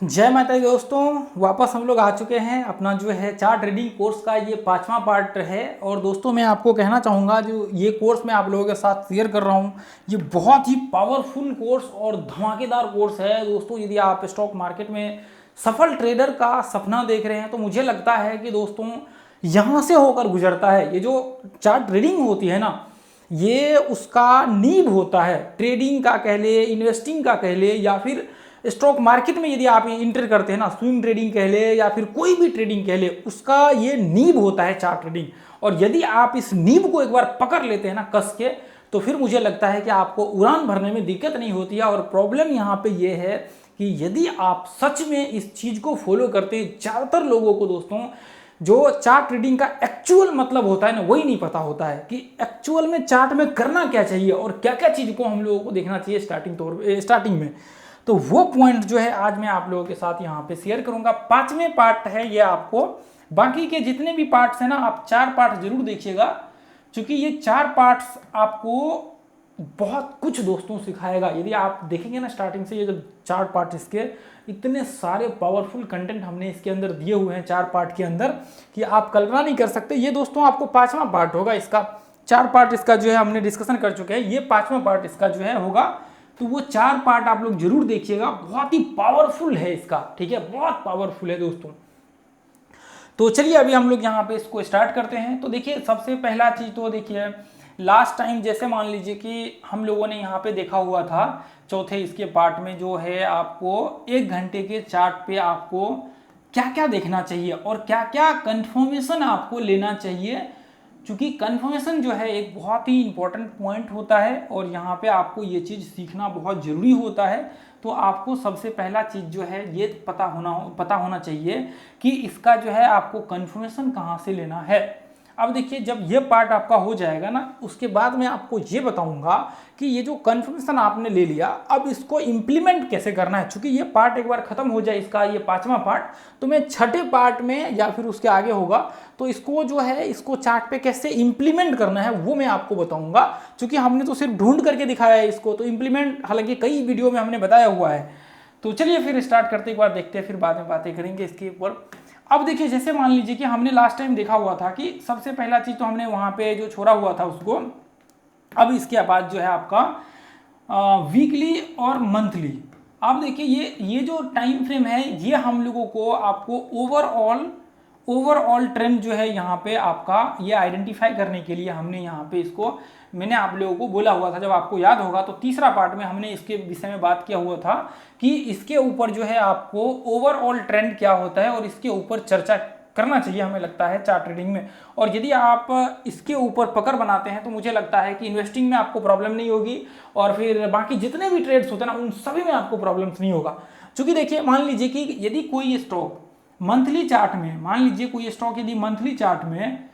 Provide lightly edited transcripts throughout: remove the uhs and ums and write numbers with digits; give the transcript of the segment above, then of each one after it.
जय माता दी दोस्तों, वापस हम लोग आ चुके हैं। अपना जो है चार्ट रीडिंग कोर्स का ये 5वां पार्ट है। और दोस्तों मैं आपको कहना चाहूँगा, जो ये कोर्स मैं आप लोगों के साथ शेयर कर रहा हूँ, ये बहुत ही पावरफुल कोर्स और धमाकेदार कोर्स है। दोस्तों यदि आप स्टॉक मार्केट में सफल ट्रेडर का सपना देख रहे हैं तो मुझे लगता है कि दोस्तों यहाँ से होकर गुजरता है। ये जो चार्ट रीडिंग होती है ना, ये उसका नींव होता है। ट्रेडिंग का कह ले, इन्वेस्टिंग का कह ले, या फिर स्टॉक मार्केट में यदि आप इंटर करते हैं ना, स्विंग ट्रेडिंग कह ले या फिर कोई भी ट्रेडिंग कह ले, उसका ये नींव होता है चार्ट ट्रेडिंग। और यदि आप इस नींव को एक बार पकड़ लेते हैं ना कस के, तो फिर मुझे लगता है कि आपको उड़ान भरने में दिक्कत नहीं होती है। और प्रॉब्लम यहाँ पे ये है कि यदि आप सच में इस चीज को फॉलो करते हैं, ज़्यादातर लोगों को दोस्तों जो चार्ट ट्रेडिंग का एक्चुअल मतलब होता है ना, वही नहीं पता होता है कि एक्चुअल में चार्ट में करना क्या चाहिए और क्या क्या चीज को हम लोगों को देखना चाहिए स्टार्टिंग में। तो वो पॉइंट जो है आज मैं आप लोगों के साथ यहाँ पे शेयर करूंगा। 5वें पार्ट है ये आपको। बाकी के जितने भी पार्ट्स हैं ना, आप 4 पार्ट जरूर देखिएगा, क्योंकि ये 4 पार्ट्स आपको बहुत कुछ दोस्तों सिखाएगा। यदि आप देखेंगे ना स्टार्टिंग से, ये जब 4 पार्ट इसके, इतने सारे पावरफुल कंटेंट हमने इसके अंदर दिए हुए हैं 4 पार्ट के अंदर कि आप कल्पना नहीं कर सकते। ये दोस्तों आपको 5वां पार्ट होगा इसका। 4 पार्ट इसका जो है हमने डिस्कशन कर चुके हैं, ये 5वां पार्ट इसका जो है होगा। तो वो 4 पार्ट आप लोग जरूर देखिएगा, बहुत ही पावरफुल है इसका, ठीक है, बहुत पावरफुल है दोस्तों। तो चलिए अभी हम लोग यहाँ पे इसको स्टार्ट करते हैं। तो देखिए सबसे पहला चीज तो देखिए, लास्ट टाइम जैसे मान लीजिए कि हम लोगों ने यहाँ पे देखा हुआ था चौथे इसके पार्ट में, जो है आपको 1 घंटे के चार्ट पे आपको क्या क्या देखना चाहिए और क्या क्या कंफर्मेशन आपको लेना चाहिए। क्योंकि कंफर्मेशन जो है एक बहुत ही इंपॉर्टेंट पॉइंट होता है और यहाँ पे आपको ये चीज़ सीखना बहुत ज़रूरी होता है। तो आपको सबसे पहला चीज़ जो है ये पता होना चाहिए कि इसका जो है आपको कंफर्मेशन कहाँ से लेना है। अब देखिए जब ये पार्ट आपका हो जाएगा ना, उसके बाद मैं आपको ये बताऊंगा कि ये जो कंफर्मेशन आपने ले लिया, अब इसको इंप्लीमेंट कैसे करना है। क्योंकि ये पार्ट एक बार खत्म हो जाए इसका, ये 5वां पार्ट, तो मैं 6ठे पार्ट में या फिर उसके आगे होगा, तो इसको जो है इसको चार्ट पे कैसे इंप्लीमेंट करना है वो मैं आपको बताऊंगा। क्योंकि हमने तो सिर्फ ढूंढ करके दिखाया है इसको, तो इंप्लीमेंट हालांकि कई वीडियो में हमने बताया हुआ है। तो चलिए फिर स्टार्ट करते, एक बार देखते हैं, फिर बाद में बातें करेंगे इसके ऊपर। अब देखिए जैसे मान लीजिए कि हमने लास्ट टाइम देखा हुआ था कि सबसे पहला चीज तो हमने वहां पे जो छोड़ा हुआ था उसको, अब इसके बाद जो है आपका वीकली और मंथली। अब देखिए ये जो टाइम फ्रेम है, ये हम लोगों को आपको ओवरऑल ट्रेंड जो है यहाँ पे आपका ये आइडेंटिफाई करने के लिए हमने यहाँ पे इसको, मैंने आप लोगों को बोला हुआ था, जब आपको याद होगा तो तीसरा पार्ट में हमने इसके विषय में बात किया हुआ था कि इसके ऊपर जो है आपको ओवरऑल ट्रेंड क्या होता है और इसके ऊपर चर्चा करना चाहिए हमें लगता है चार्ट ट्रेडिंग में। और यदि आप इसके ऊपर पकड़ बनाते हैं तो मुझे लगता है कि इन्वेस्टिंग में आपको प्रॉब्लम नहीं होगी और फिर बाकी जितने भी ट्रेड्स होते हैं ना उन सभी में आपको प्रॉब्लम्स नहीं होगा। क्योंकि देखिए मान लीजिए कि यदि कोई स्टॉक मंथली चार्ट में, मान लीजिए कोई स्टॉक यदि मंथली चार्ट में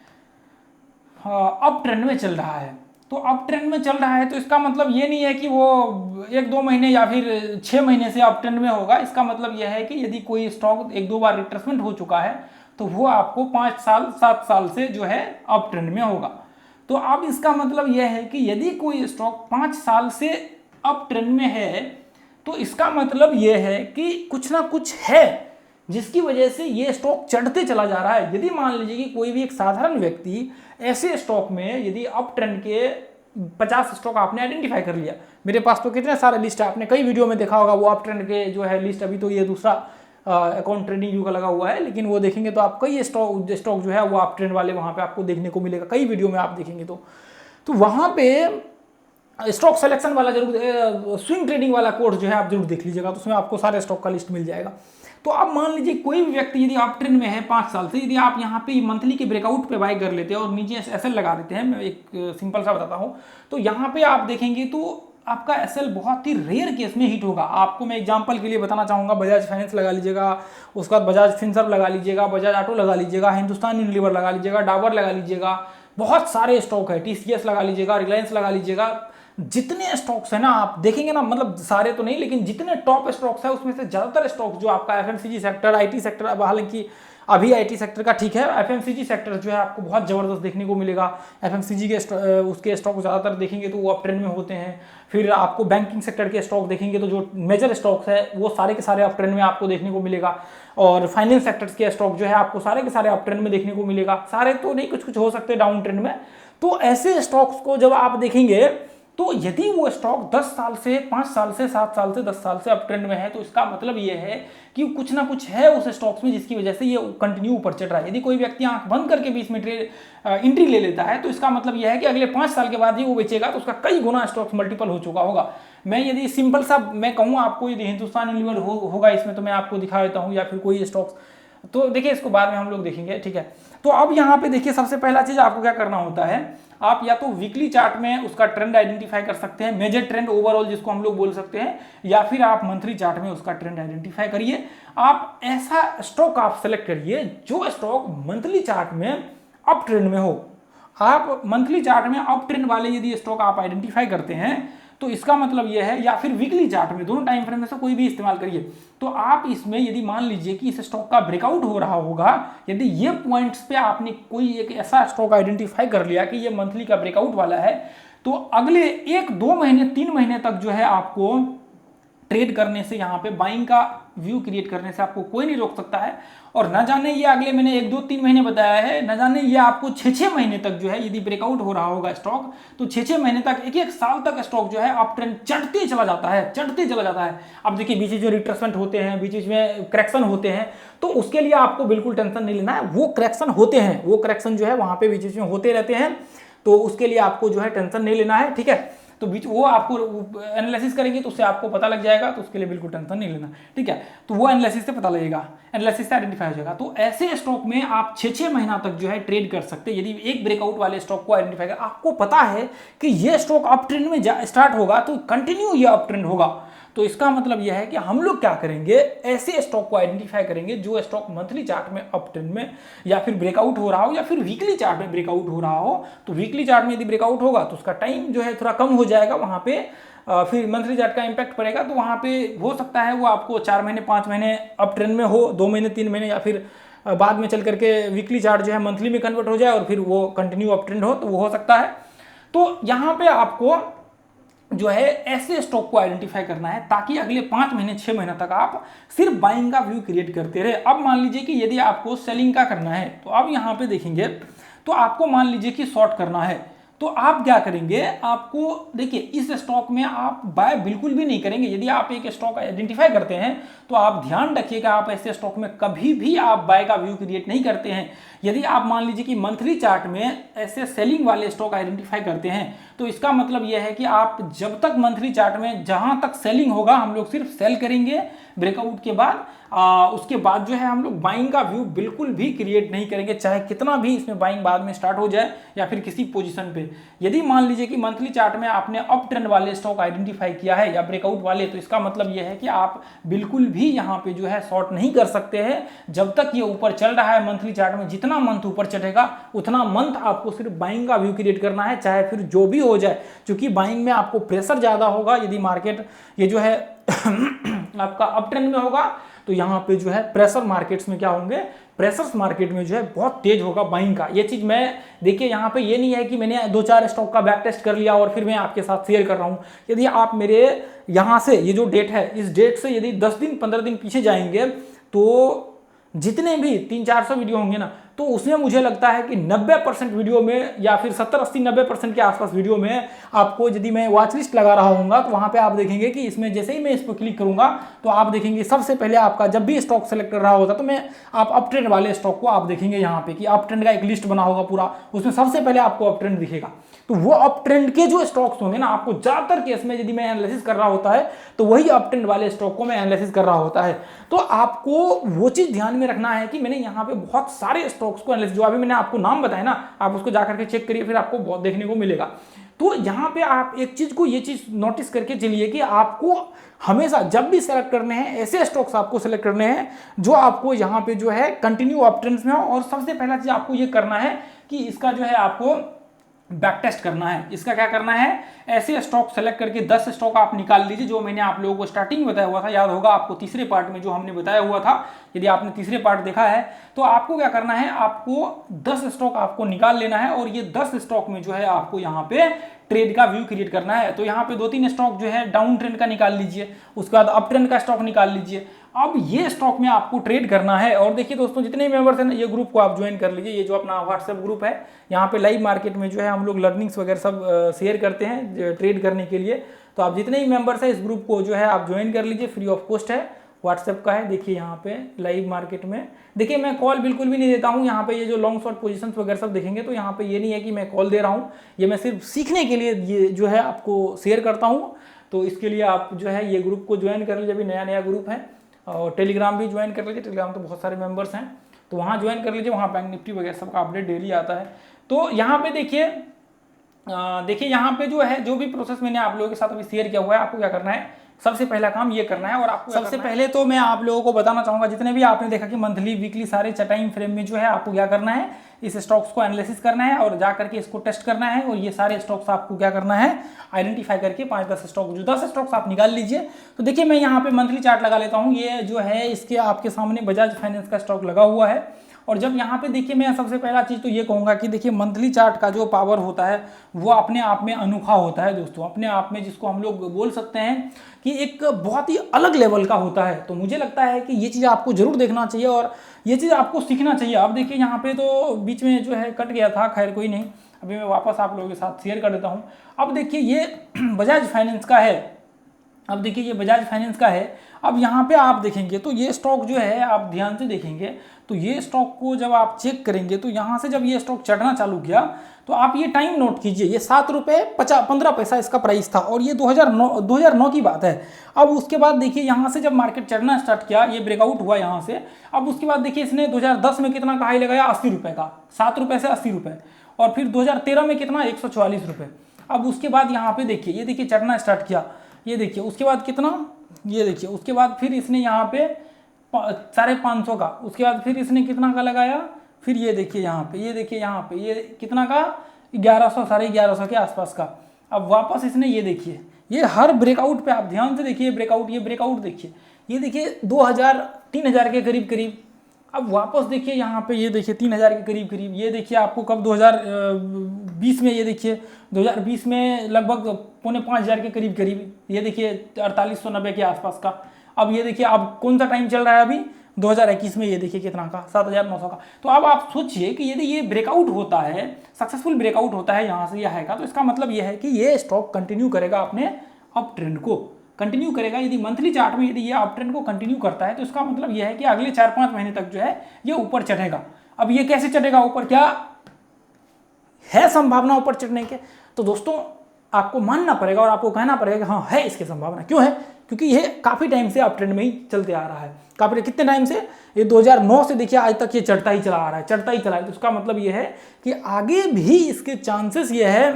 अप ट्रेंड में चल रहा है, तो अप ट्रेंड में चल रहा है तो इसका मतलब ये नहीं है कि वो 1-2 महीने या फिर 6 महीने से अप ट्रेंड में होगा। इसका मतलब यह है कि यदि कोई स्टॉक 1-2 बार रिट्रेसमेंट हो चुका है तो वो आपको 5 साल 7 साल से जो है अप ट्रेंड में होगा। तो अब इसका मतलब यह है कि यदि कोई स्टॉक 5 साल से अप ट्रेंड में है तो इसका मतलब यह है कि कुछ ना कुछ है जिसकी वजह से ये स्टॉक चढ़ते चला जा रहा है। यदि मान लीजिए कि कोई भी एक साधारण व्यक्ति ऐसे स्टॉक में यदि अप ट्रेंड के 50 स्टॉक आपने आइडेंटिफाई कर लिया, मेरे पास तो कितने सारे लिस्ट है, आपने कई वीडियो में देखा होगा वो अप ट्रेंड के जो है लिस्ट। अभी तो ये दूसरा अकाउंट ट्रेडिंग व्यू का लगा हुआ है, लेकिन वो देखेंगे तो आप कई स्टॉक जो है वो अप ट्रेंड वाले वहां पे आपको देखने को मिलेगा, कई वीडियो में आप देखेंगे तो वहां पे स्टॉक सिलेक्शन वाला जरूर, स्विंग ट्रेडिंग वाला कोर्स जो है आप जरूर देख लीजिएगा, तो उसमें आपको सारे स्टॉक का लिस्ट मिल जाएगा। तो अब मान लीजिए कोई भी व्यक्ति यदि अप ट्रेंड में है 5 साल से, यदि आप यहाँ पे मंथली के ब्रेकआउट पे बाय कर लेते हैं और नीचे एसएल लगा देते हैं, मैं एक सिंपल सा बताता हूँ, तो यहाँ पे आप देखेंगे तो आपका एसएल बहुत ही रेयर केस में हिट होगा। आपको मैं एग्जांपल के लिए बताना चाहूँगा, बजाज फाइनेंस लगा लीजिएगा, उसके बाद बजाज फिनसर्व लगा लीजिएगा, बजाज ऑटो लगा लीजिएगा, हिंदुस्तान यूनिलीवर लगा लीजिएगा, डाबर लगा लीजिएगा, बहुत सारे स्टॉक है, टीसीएस लगा लीजिएगा, रिलायंस लगा लीजिएगा, जितने स्टॉक्स है ना आप देखेंगे ना, मतलब सारे तो नहीं लेकिन जितने टॉप स्टॉक्स है उसमें से ज्यादातर स्टॉक्स जो आपका एफएमसीजी सेक्टर, आईटी सेक्टर, अब हालांकि अभी आईटी सेक्टर का ठीक है, एफएमसीजी सेक्टर जो है आपको बहुत जबरदस्त देखने को मिलेगा। एफएमसीजी के उसके स्टॉक ज्यादातर देखेंगे तो वो अप ट्रेंड में होते हैं। फिर आपको बैंकिंग सेक्टर के स्टॉक देखेंगे तो जो मेजर स्टॉक्स है वो सारे के सारे अप ट्रेंड में आपको देखने को मिलेगा। और फाइनेंस सेक्टर्स के स्टॉक जो है आपको सारे के सारे अप ट्रेंड में देखने को मिलेगा। सारे तो नहीं, कुछ कुछ हो सकते हैं डाउन ट्रेंड में। तो ऐसे स्टॉक्स को जब आप देखेंगे तो यदि वो स्टॉक 10 साल से, 5 साल से, 7 साल से, 10 साल से अप ट्रेंड में है तो इसका मतलब ये है कि कुछ ना कुछ है उस स्टॉक्स में जिसकी वजह से ये कंटिन्यू ऊपर चढ़ रहा है। यदि कोई व्यक्ति आंख बंद करके बीच में एंट्री ले लेता है तो इसका मतलब यह है कि अगले 5 साल के बाद ही वो बेचेगा तो उसका कई गुना स्टॉक्स मल्टीपल हो चुका होगा। मैं यदि सिंपल सा मैं कहूँ आपको, यदि हिंदुस्तान यूनिलीवर होगा इसमें तो मैं आपको दिखा देता हूँ, या फिर कोई स्टॉक्स, तो देखिए इसको बाद में हम लोग देखेंगे, ठीक है। तो अब यहाँ पे देखिए सबसे पहला चीज आपको क्या करना होता है, आप या तो वीकली चार्ट में उसका ट्रेंड आइडेंटिफाई कर सकते हैं, मेजर ट्रेंड ओवरऑल जिसको हम लोग बोल सकते हैं, या फिर आप मंथली चार्ट में उसका ट्रेंड आइडेंटिफाई करिए। आप ऐसा स्टॉक आप सेलेक्ट करिए जो स्टॉक मंथली चार्ट में अप ट्रेंड में हो। आप मंथली चार्ट में अप ट्रेंड वाले यदि स्टॉक आप आइडेंटिफाई करते हैं तो इसका मतलब यह है, या फिर वीकली चार्ट में, दोनों टाइम फ्रेम में से कोई भी इस्तेमाल करिए। तो आप इसमें यदि मान लीजिए कि इस स्टॉक का ब्रेकआउट हो रहा होगा, यदि ये पॉइंट्स पे आपने कोई एक ऐसा स्टॉक आइडेंटिफाई कर लिया कि ये मंथली का ब्रेकआउट वाला है, तो अगले 1-2 महीने 3 महीने तक जो है आपको ट्रेड करने से, यहाँ पे बाइंग का व्यू क्रिएट करने से आपको कोई नहीं रोक सकता है। और न जाने ये अगले मैंने 1-2-3 महीने बताया है, न जाने ये आपको 6-6 महीने तक जो है यदि ब्रेकआउट हो रहा होगा स्टॉक, तो 6-6 महीने तक, 1-1 साल तक स्टॉक जो है अप ट्रेंड चढ़ते चला जाता है, चढ़ते चला जाता है। अब देखिए बीच बीच में रिट्रेसमेंट होते हैं, बीच बीच में करेक्शन होते हैं, तो उसके लिए आपको बिल्कुल टेंशन नहीं लेना है। वो करेक्शन होते हैं, वो करेक्शन जो है वहां पे बीच बीच में होते रहते हैं, तो उसके लिए आपको जो है टेंशन नहीं लेना है, ठीक है। तो बीच वो आपको एनालिसिस करेंगे तो उससे आपको पता लग जाएगा, तो उसके लिए बिल्कुल टेंशन नहीं लेना, ठीक है। तो वो एनालिसिस से पता लगेगा, एनालिसिस से आइडेंटिफाई हो जाएगा। तो ऐसे स्टॉक में आप 6-6 महीना तक जो है ट्रेड कर सकते हैं। यदि एक ब्रेकआउट वाले स्टॉक को आइडेंटिफाई कर, आपको पता है कि ये स्टॉक अप ट्रेंड में स्टार्ट होगा तो कंटिन्यू ये अप ट्रेंड होगा, तो इसका मतलब यह है कि हम लोग क्या करेंगे, ऐसे स्टॉक को आइडेंटिफाई करेंगे जो स्टॉक मंथली चार्ट में अप ट्रेंड में या फिर ब्रेकआउट हो रहा हो, या फिर वीकली चार्ट में ब्रेकआउट हो रहा हो। तो वीकली चार्ट में यदि ब्रेकआउट होगा तो उसका टाइम जो है थोड़ा कम हो जाएगा वहां पे, फिर मंथली चार्ट का इंपैक्ट पड़ेगा। तो वहां पे हो सकता है वो आपको 4 महीने 5 महीने अप ट्रेंड में हो, 2 महीने 3 महीने, या फिर बाद में चल करके वीकली चार्ट जो है मंथली में कन्वर्ट हो जाए और फिर वो कंटिन्यू अप ट्रेंड हो, तो वो हो सकता है। तो यहाँ पे आपको जो है ऐसे स्टॉक को आइडेंटिफाई करना है ताकि अगले 5 महीने 6 महीने तक आप सिर्फ बाइंग का व्यू क्रिएट करते रहे। अब मान लीजिए कि यदि आपको सेलिंग का करना है, तो अब यहाँ पे देखेंगे तो आपको मान लीजिए कि शॉर्ट करना है, तो आप क्या करेंगे, आपको देखिए इस स्टॉक में आप बाय बिल्कुल भी नहीं करेंगे। यदि आप एक स्टॉक आइडेंटिफाई करते हैं तो आप ध्यान रखिएगा, आप ऐसे स्टॉक में कभी भी आप बाय का व्यू क्रिएट नहीं करते हैं। यदि आप मान लीजिए कि मंथली चार्ट में ऐसे सेलिंग वाले स्टॉक आइडेंटिफाई करते हैं, तो इसका मतलब यह है कि आप जब तक मंथली चार्ट में जहां तक सेलिंग होगा हम लोग सिर्फ सेल करेंगे ब्रेकआउट के बाद, उसके बाद जो है हम लोग बाइंग का व्यू बिल्कुल भी क्रिएट नहीं करेंगे, चाहे कितना भी इसमें बाइंग बाद में स्टार्ट हो जाए या फिर किसी पोजीशन पे। यदि मान लीजिए कि मंथली चार्ट में आपने अप ट्रेंड वाले स्टॉक आइडेंटिफाई किया है या ब्रेकआउट वाले, तो इसका मतलब यह है कि आप बिल्कुल भी यहाँ पे जो है शॉर्ट नहीं कर सकते हैं जब तक ये ऊपर चल रहा है मंथली चार्ट में। जितना मंथ ऊपर चढ़ेगा उतना मंथ आपको सिर्फ बाइंग का व्यू क्रिएट करना है, चाहे फिर जो भी हो जाए, क्योंकि बाइंग में आपको प्रेशर ज्यादा होगा। यदि मार्केट ये जो है आपका अप ट्रेंड में होगा तो यहाँ पे जो है प्रेशर मार्केट्स में क्या होंगे, प्रेशर्स मार्केट में जो है बहुत तेज होगा बाइंग का। ये चीज मैं देखिए यहाँ पे ये नहीं है कि मैंने 2-4 स्टॉक का बैक टेस्ट कर लिया और फिर मैं आपके साथ शेयर कर रहा हूँ। यदि आप मेरे यहाँ से ये जो डेट है, इस डेट से यदि 10 दिन 15 दिन पीछे जाएंगे तो जितने भी 300-400 वीडियो होंगे ना, तो उसमें मुझे लगता है कि 90% वीडियो में या फिर 70-80-90% के आसपास वीडियो में आपको, यदि मैं वॉच लिस्ट लगा रहा हूँगा तो वहाँ पे आप देखेंगे कि इसमें जैसे ही मैं इस पर क्लिक करूँगा तो आप देखेंगे सबसे पहले आपका जब भी स्टॉक सेलेक्ट कर रहा होता तो मैं आप अप ट्रेंड वाले स्टॉक को आप देखेंगे यहाँ पे कि अप ट्रेंड का एक लिस्ट बना होगा पूरा, उसमें सबसे पहले आपको अप ट्रेंड दिखेगा। तो वो अप ट्रेंड के जो स्टॉक्स होंगे ना, आपको ज्यादातर केस में यदि मैं एनालिसिस कर रहा होता है तो वही अप ट्रेंड वाले स्टॉक को मैं एनालिसिस कर रहा होता है। तो आपको वो चीज ध्यान में रखना है कि मैंने यहाँ पे बहुत सारे स्टॉक्स को एनालिसिस, जो अभी मैंने आपको नाम बताया ना, आप उसको जाकर के चेक करिए, फिर आपको बहुत देखने को मिलेगा। तो यहाँ पे आप एक चीज को, ये चीज नोटिस करके चलिए कि आपको हमेशा जब भी सेलेक्ट करने हैं ऐसे स्टॉक्स आपको सेलेक्ट करने हैं जो आपको यहाँ पे जो है कंटिन्यू अप ट्रेंड्स में हो। और सबसे पहला चीज आपको ये करना है कि इसका जो है आपको बैक टेस्ट करना है। इसका क्या करना है, ऐसे स्टॉक सेलेक्ट करके 10 स्टॉक आप निकाल लीजिए, जो मैंने आप लोगों को स्टार्टिंग में बताया हुआ था, याद होगा आपको तीसरे पार्ट में जो हमने बताया हुआ था। यदि आपने तीसरे पार्ट देखा है तो आपको क्या करना है, आपको 10 स्टॉक आपको निकाल लेना है और ये 10 स्टॉक में जो है आपको यहाँ पे ट्रेड का व्यू क्रिएट करना है। तो यहाँ पे 2-3 स्टॉक जो है डाउन ट्रेंड का निकाल लीजिए, उसके बाद अप ट्रेंड का स्टॉक निकाल लीजिए। अब ये स्टॉक में आपको ट्रेड करना है। और देखिए दोस्तों, जितने मेंबर्स हैं ना, ये ग्रुप को आप ज्वाइन कर लीजिए। ये जो अपना व्हाट्सएप ग्रुप है, यहाँ पे लाइव मार्केट में जो है हम लोग लर्निंग्स वगैरह सब शेयर करते हैं ट्रेड करने के लिए। तो आप जितने ही मेंबर्स हैं इस ग्रुप को जो है आप ज्वाइन कर लीजिए, फ्री ऑफ कॉस्ट है, व्हाट्सएप का है। देखिए यहाँ पे लाइव मार्केट में देखिए मैं कॉल बिल्कुल भी नहीं देता हूँ। यहाँ पे ये जो लॉन्ग शॉर्ट पोजीशंस वगैरह सब देखेंगे तो यहाँ पे ये नहीं है कि मैं कॉल दे रहा हूँ, ये मैं सिर्फ सीखने के लिए ये जो है आपको शेयर करता हूँ। तो इसके लिए आप जो है ये ग्रुप को ज्वाइन कर लीजिए, अभी नया नया ग्रुप है। और टेलीग्राम भी ज्वाइन कर लीजिए, टेलीग्राम तो बहुत सारे मेंबर्स हैं, तो वहाँ ज्वाइन कर लीजिए, वहाँ बैंक निफ्टी वगैरह सबका अपडेट डेली आता है। तो यहाँ पे देखिए यहाँ पे जो है, जो भी प्रोसेस मैंने आप लोगों के साथ अभी शेयर किया हुआ है, आपको क्या करना है, सबसे पहला काम ये करना है। और आपको सबसे पहले तो मैं आप लोगों को बताना चाहूंगा, जितने भी आपने देखा कि मंथली वीकली सारे टाइम फ्रेम में जो है आपको क्या करना है, इस स्टॉक्स को एनालिसिस करना है और जा करके इसको टेस्ट करना है। और ये सारे स्टॉक्स आपको क्या करना है, आइडेंटिफाई करके 5-10 स्टॉक, जो 10 स्टॉक्स आप निकाल लीजिए। तो देखिए मैं यहाँ पे मंथली चार्ट लगा लेता हूँ। ये जो है इसके आपके सामने बजाज फाइनेंस का स्टॉक लगा हुआ है। और जब यहाँ पे देखिए, मैं सबसे पहला चीज़ तो ये कहूँगा कि देखिए मंथली चार्ट का जो पावर होता है वो अपने आप में अनोखा होता है दोस्तों, अपने आप में, जिसको हम लोग बोल सकते हैं कि एक बहुत ही अलग लेवल का होता है। तो मुझे लगता है कि ये चीज़ आपको जरूर देखना चाहिए और ये चीज़ आपको सीखना चाहिए। अब देखिए यहाँ पे तो बीच में जो है कट गया था, खैर कोई नहीं, अभी मैं वापस आप लोगों के साथ शेयर कर देता हूँ। अब देखिए ये बजाज फाइनेंस का है, अब देखिए ये बजाज फाइनेंस का है। अब यहाँ पे आप देखेंगे तो ये स्टॉक जो है, आप ध्यान से देखेंगे तो ये स्टॉक को जब आप चेक करेंगे तो यहाँ से जब ये स्टॉक चढ़ना चालू किया तो आप ये टाइम नोट कीजिए, ये 7 रुपये 15 पैसा इसका प्राइस था और ये 2009 की बात है। अब उसके बाद देखिए यहाँ से जब मार्केट चढ़ना स्टार्ट किया, ये ब्रेकआउट हुआ यहाँ से। अब उसके बाद देखिए इसने 2010 में कितना का हाई लगाया, 80 रुपये का, 7 रुपये से 80 रुपये। और फिर 2013 में कितना, 144 रुपये। अब उसके बाद यहाँ पे देखिए, ये देखिए चढ़ना स्टार्ट किया, ये देखिए उसके बाद कितना, ये देखिए उसके बाद फिर इसने यहाँ पे 550 का, उसके बाद फिर इसने कितना का लगाया, फिर ये देखिए यहाँ पे, ये देखिए यहाँ पे ये कितना का, 1100, 1150 के आसपास का। अब वापस इसने ये देखिए, ये हर ब्रेकआउट पे आप ध्यान से देखिए, ब्रेकआउट, ये ब्रेकआउट देखिए, ये देखिए 2000-3000 के करीब करीब। अब वापस देखिए यहाँ पे, ये देखिए 3000 के करीब करीब। ये देखिए आपको कब, 2020 में, ये देखिए 2020 में लगभग 4,500 के करीब करीब। ये देखिए 4890 के आसपास का। अब ये देखिए, अब कौन सा टाइम चल रहा है अभी, 2021 में, ये देखिए कितना का, 7900 का। तो अब आप सोचिए कि यदि ये ब्रेकआउट होता है, सक्सेसफुल ब्रेकआउट होता है यहाँ से, यह है का, तो इसका मतलब यह है कि ये स्टॉक कंटिन्यू करेगा अपने अप ट्रेंड को, कंटिन्यू करेगा। यदि मंथली चार्ट में यदि ये अप ट्रेंड को कंटिन्यू करता है तो इसका मतलब यह है कि अगले 4-5 महीने तक जो है ये ऊपर चढ़ेगा। अब ये कैसे चढ़ेगा ऊपर, क्या है संभावना ऊपर चढ़ने के, तो दोस्तों आपको मानना पड़ेगा और आपको कहना पड़ेगा कि हाँ है इसकी संभावना। क्यों है, क्योंकि ये काफी टाइम से अप ट्रेंड में ही चलते आ रहा है। काफी कितने टाइम से, ये 2009 से देखिए आज तक ये चढ़ता ही चला आ रहा है, चढ़ता ही चला है। तो उसका मतलब ये है कि आगे भी इसके चांसेस ये है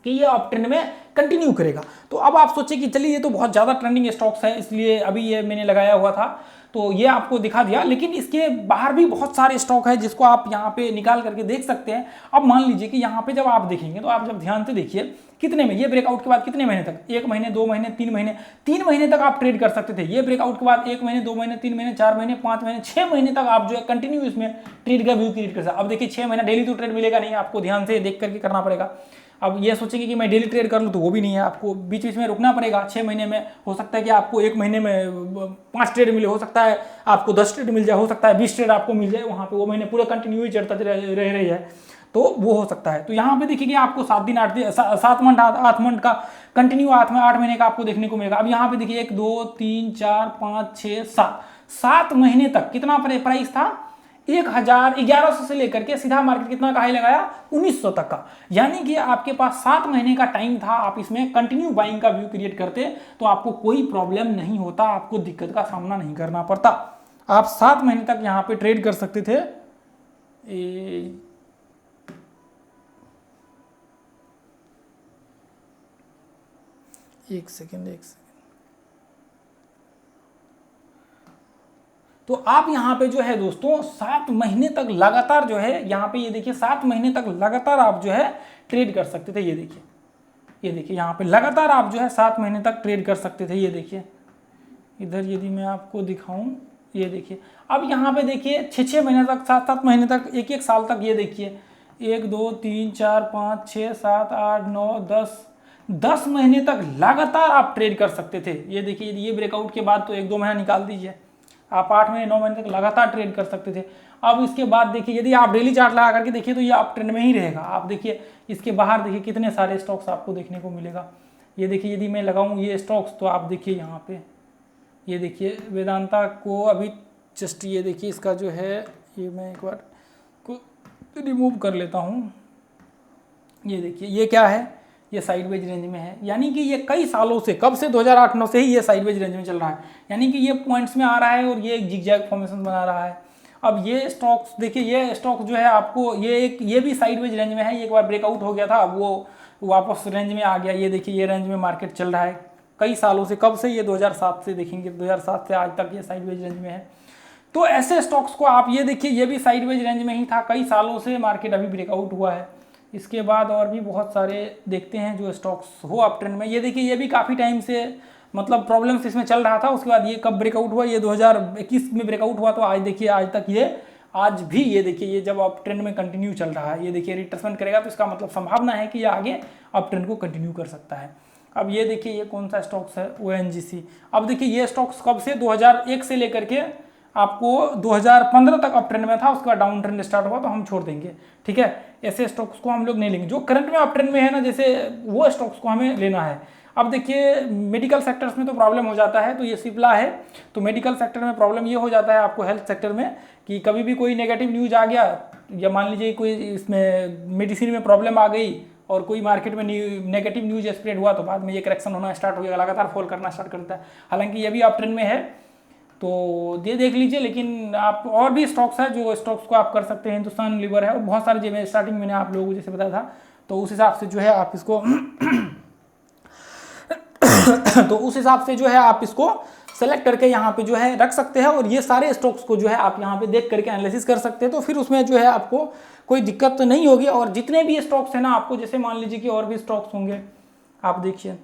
कि ये अप ट्रेंड में कंटिन्यू करेगा। तो अब आप सोचिए कि चलिए ये तो बहुत ज़्यादा ट्रेंडिंग स्टॉक्स है, इसलिए अभी ये मैंने लगाया हुआ था तो ये आपको दिखा दिया, लेकिन इसके बाहर भी बहुत सारे स्टॉक है जिसको आप यहाँ पे निकाल करके देख सकते हैं। अब मान लीजिए कि यहाँ पे जब आप देखेंगे तो आप जब ध्यान से देखिए, कितने में, ये ब्रेकआउट के बाद कितने महीने तक, 1 महीने, 2 महीने, 3 महीने, 3 महीने तक आप ट्रेड कर सकते थे। ये ब्रेकआउट के बाद 1 महीने, 2 महीने, 3 महीने, 4 महीने, 5 महीने, 6 महीने तक आप जो है कंटिन्यू इसमें ट्रेड का व्यू क्रिएट कर सकते। अब देखिए 6 महीना डेली तो ट्रेड मिलेगा नहीं, आपको ध्यान से देख करके करना पड़ेगा। अब ये सोचेंगे कि मैं डेली ट्रेड कर लूँ तो वो भी नहीं है, आपको बीच बीच में रुकना पड़ेगा। 6 महीने में हो सकता है कि आपको 1 महीने में 5 ट्रेड मिले, हो सकता है आपको 10 ट्रेड मिल जाए, हो सकता है 20 ट्रेड आपको मिल जाए, वहाँ पे वो महीने पूरा कंटिन्यू ही चढ़ता रह रही है, तो वो हो सकता है। तो यहाँ पे देखिए आपको 7 दिन 8 दिन 7 मंथ 8 मंथ का कंटिन्यू 8 महीने का आपको देखने को मिलेगा। अब यहाँ पे देखिए 1 2 3 4 5 6 7 महीने तक कितना प्राइस था, 1100 से लेकर के सीधा मार्केट कितना का हाई लगाया, 1900 तक का। यानी कि आपके पास 7 महीने का टाइम था, आप इसमें कंटिन्यू बाइंग का व्यू क्रिएट करते तो आपको कोई प्रॉब्लम नहीं होता, आपको दिक्कत का सामना नहीं करना पड़ता। आप 7 महीने तक यहाँ पे ट्रेड कर सकते थे। एक सेकेंड तो आप यहाँ पे जो है दोस्तों 7 महीने तक लगातार जो है यहाँ पे ये देखिए 7 महीने तक लगातार आप जो है ट्रेड कर सकते थे। ये देखिए यहाँ पे लगातार आप जो है 7 महीने तक ट्रेड कर सकते थे। ये देखिए इधर यदि मैं आपको दिखाऊं, ये देखिए अब यहाँ पे देखिए 6-6 महीने तक, 7-7 महीने तक, 1-1 साल तक, ये देखिए 1 2 3 4 5 6 7 8 9 10 महीने तक लगातार आप ट्रेड कर सकते थे। ये देखिए ये ब्रेकआउट के बाद तो 1-2 महीना निकाल दीजिए, आप 8 महीने 9 महीने तक लगातार ट्रेड कर सकते थे। अब इसके बाद देखिए यदि आप डेली चार्ट लगा करके देखिए तो ये आप ट्रेंड में ही रहेगा। आप देखिए इसके बाहर देखिए कितने सारे स्टॉक्स आपको देखने को मिलेगा। ये देखिए यदि मैं लगाऊं ये स्टॉक्स तो आप देखिए यहाँ पे ये देखिए वेदांता को अभी जस्ट ये देखिए इसका जो है ये मैं एक बार को रिमूव कर लेता हूँ। ये देखिए ये क्या है, ये साइडवेज रेंज में है, यानी कि ये कई सालों से, कब से 2008-9 से ही ये साइडवेज रेंज में चल रहा है, यानी कि ये पॉइंट्स में आ रहा है और ये एक जिगजैग फॉर्मेशन बना रहा है। अब ये स्टॉक्स देखिए, ये स्टॉक जो है आपको ये भी साइडवेज रेंज में है, ये एक बार ब्रेकआउट हो गया था, अब वो वापस रेंज में आ गया। ये देखिए ये रेंज में मार्केट चल रहा है कई सालों से, कब से, ये 2007 से देखेंगे, 2007 से आज तक ये साइडवेज रेंज में है। तो ऐसे स्टॉक्स को आप ये देखिए ये भी साइडवेज रेंज में ही था कई सालों से, मार्केट अभी ब्रेकआउट हुआ है। इसके बाद और भी बहुत सारे देखते हैं जो स्टॉक्स हो अप ट्रेंड में। ये देखिए ये भी काफ़ी टाइम से मतलब प्रॉब्लम्स इसमें चल रहा था, उसके बाद ये कब ब्रेकआउट हुआ, ये 2021 में ब्रेकआउट हुआ, तो आज देखिए आज तक ये आज भी ये देखिए ये जब अप ट्रेंड में कंटिन्यू चल रहा है। ये देखिए रिट्रेसमेंट करेगा तो इसका मतलब संभावना है कि ये आगे अप ट्रेंड को कंटिन्यू कर सकता है। अब ये देखिए ये कौन सा स्टॉक्स है, ONGC। अब देखिए ये स्टॉक्स कब से 2001 से लेकर के आपको 2015 तक अप ट्रेंड में था, उसके बाद डाउन ट्रेंड स्टार्ट हुआ तो हम छोड़ देंगे, ठीक है। ऐसे स्टॉक्स को हम लोग नहीं लेंगे, जो करंट में अप ट्रेंड में है ना, जैसे वो स्टॉक्स को हमें लेना है। अब देखिए मेडिकल सेक्टर्स में तो प्रॉब्लम हो जाता है, तो ये सिप्ला है, तो मेडिकल सेक्टर में प्रॉब्लम ये हो जाता है आपको हेल्थ सेक्टर में कि कभी भी कोई नेगेटिव न्यूज आ गया, या मान लीजिए कोई इसमें मेडिसिन में प्रॉब्लम आ गई और कोई मार्केट में नेगेटिव न्यूज स्प्रेड हुआ तो बाद में ये करेक्शन होना स्टार्ट हो गया, लगातार फॉल करना स्टार्ट करता है। हालांकि ये भी अप ट्रेंड में है तो ये देख लीजिए, लेकिन आप और भी स्टॉक्स है जो स्टॉक्स को आप कर सकते हैं। हिंदुस्तान लीवर है और बहुत सारे, जो मैं स्टार्टिंग मैंने आप लोगों को जैसे बताया था, तो उस हिसाब से जो है आप इसको तो उस हिसाब से जो है आप इसको सेलेक्ट करके यहाँ पे जो है रख सकते हैं और ये सारे स्टॉक्स को जो है आप यहाँ पे देख करके एनालिसिस कर सकते हैं, तो फिर उसमें जो है आपको कोई दिक्कत तो नहीं होगी। और जितने भी स्टॉक्स हैं ना, आपको जैसे मान लीजिए कि और भी स्टॉक्स होंगे, आप देखिए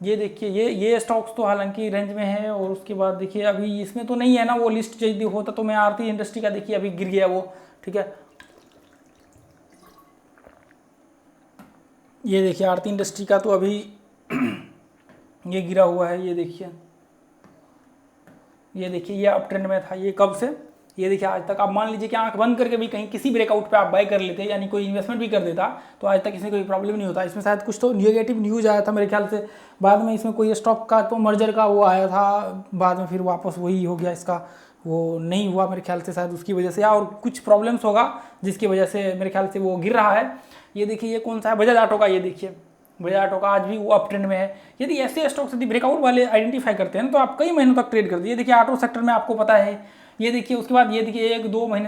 ये देखिए ये स्टॉक्स तो हालांकि रेंज में है, और उसके बाद देखिए अभी इसमें तो नहीं है ना वो लिस्ट, यदि होता तो मैं आरती इंडस्ट्री का देखिए अभी गिर गया वो, ठीक है। ये देखिए आरती इंडस्ट्री का तो अभी ये गिरा हुआ है, ये देखिए ये अप ट्रेंड में था, ये कब से, ये देखिए आज तक। आप मान लीजिए कि आंख बंद करके भी कहीं किसी ब्रेकआउट पे आप बाय कर लेते, यानी कोई इन्वेस्टमेंट भी कर देता, तो आज तक इसमें कोई प्रॉब्लम नहीं होता। इसमें शायद कुछ तो नेगेटिव न्यूज़ आया था मेरे ख्याल से, बाद में इसमें कोई स्टॉक का तो मर्जर का वो आया था, बाद में फिर वापस वही हो गया, इसका वो नहीं हुआ मेरे ख्याल से, शायद उसकी वजह से, या और कुछ प्रॉब्लम्स होगा जिसकी वजह से मेरे ख्याल से वो गिर रहा है। ये देखिए ये कौन सा है, बजाज ऑटो का, ये देखिए बजाज ऑटो का आज भी वो अप ट्रेंड में है। यदि ऐसे स्टॉक्स यदि ब्रेकआउट वाले आइडेंटिफाई करते हैं तो आप कई महीनों तक ट्रेड कर दिए। देखिए ऑटो सेक्टर में आपको पता है, ये देखिए उसके बाद ये देखिए 1-2 महीने